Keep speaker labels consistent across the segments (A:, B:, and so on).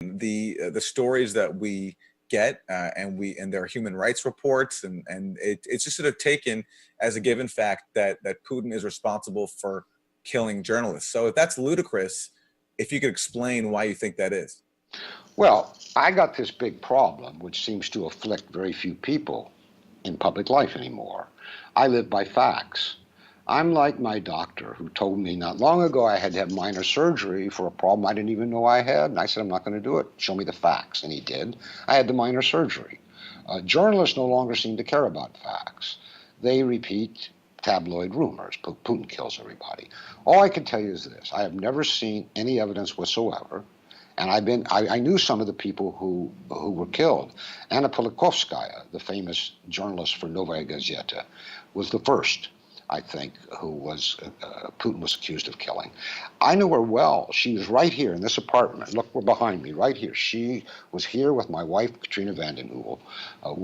A: The stories that we get and there are human rights reports and it's just sort of taken as a given fact that Putin is responsible for killing journalists. So if that's ludicrous, if you could explain why you think that is.
B: Well, I got this big problem which seems to afflict very few people in public life anymore. I live by facts. I'm like my doctor who told me not long ago I had to have minor surgery for a problem I didn't even know I had, and I said, I'm not going to do it. Show me the facts, and he did. I had the minor surgery. Journalists no longer seem to care about facts. They repeat tabloid rumors. Putin kills everybody. All I can tell you is this. I have never seen any evidence whatsoever, and I knew some of the people who were killed. Anna Politkovskaya, the famous journalist for Novaya Gazeta, was the first, I think, who Putin was accused of killing. I knew her well. She was right here in this apartment. Look, we're behind me, right here. She was here with my wife, Katrina vanden Heuvel.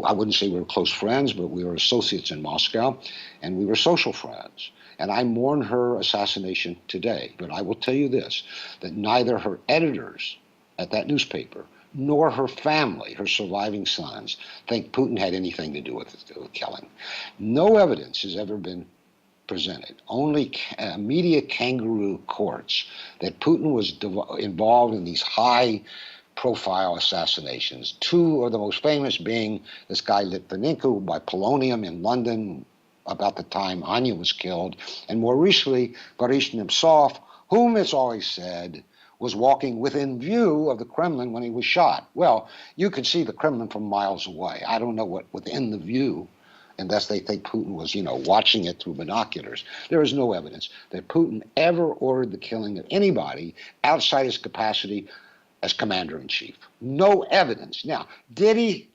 B: I wouldn't say we were close friends, but we were associates in Moscow, and we were social friends. And I mourn her assassination today. But I will tell you this, that neither her editors at that newspaper nor her family, her surviving sons, think Putin had anything to do with the killing. No evidence has ever been presented, only media kangaroo courts, that Putin was involved in these high-profile assassinations. Two of the most famous being this guy Litvinenko by polonium in London about the time Anya was killed, and more recently, Boris Nemtsov, whom it's always said was walking within view of the Kremlin when he was shot. Well, you could see the Kremlin from miles away. I don't know what within the view, unless they think Putin was, watching it through binoculars. There is no evidence that Putin ever ordered the killing of anybody outside his capacity as commander-in-chief. No evidence. Now, did he?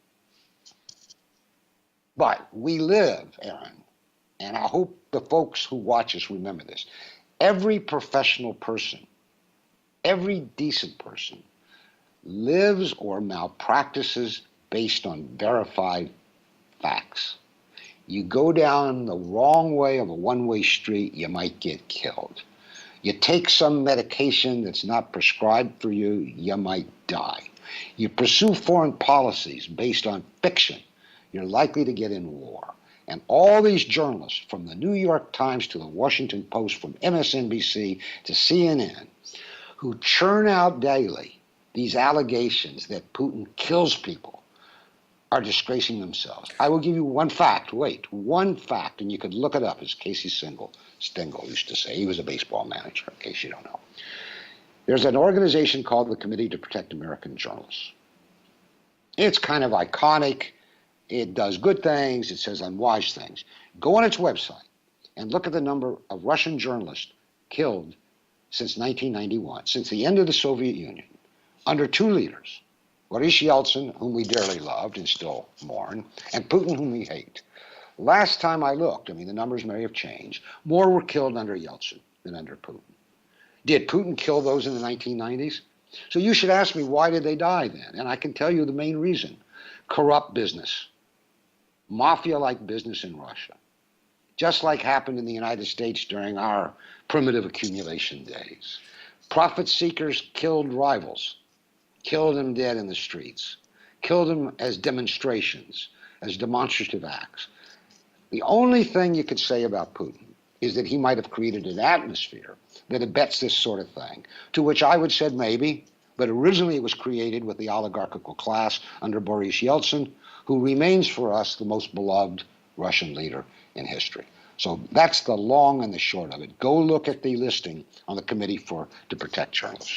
B: But we live, Aaron, and I hope the folks who watch us remember this. Every professional person, every decent person lives or malpractices based on verified facts. You go down the wrong way of a one-way street, you might get killed. You take some medication that's not prescribed for you, you might die. You pursue foreign policies based on fiction, you're likely to get in war. And all these journalists, from the New York Times to the Washington Post, from MSNBC to CNN, who churn out daily these allegations that Putin kills people, are disgracing themselves. I will give you one fact, one fact, and you could look it up, as Casey Stengel used to say. He was a baseball manager, in case you don't know. There's an organization called the Committee to Protect American Journalists. It's kind of iconic. It does good things. It says unwise things. Go on its website and look at the number of Russian journalists killed since 1991, since the end of the Soviet Union, under two leaders, Boris Yeltsin, whom we dearly loved and still mourn, and Putin, whom we hate. Last time I looked, the numbers may have changed, more were killed under Yeltsin than under Putin. Did Putin kill those in the 1990s? So you should ask me, why did they die then? And I can tell you the main reason. Corrupt business. Mafia-like business in Russia. Just like happened in the United States during our primitive accumulation days. Profit seekers killed rivals. Killed them dead in the streets, killed them as demonstrations, as demonstrative acts. The only thing you could say about Putin is that he might have created an atmosphere that abets this sort of thing, to which I would say maybe, but originally it was created with the oligarchical class under Boris Yeltsin, who remains for us the most beloved Russian leader in history. So that's the long and the short of it. Go look at the listing on the Committee to Protect Journalists.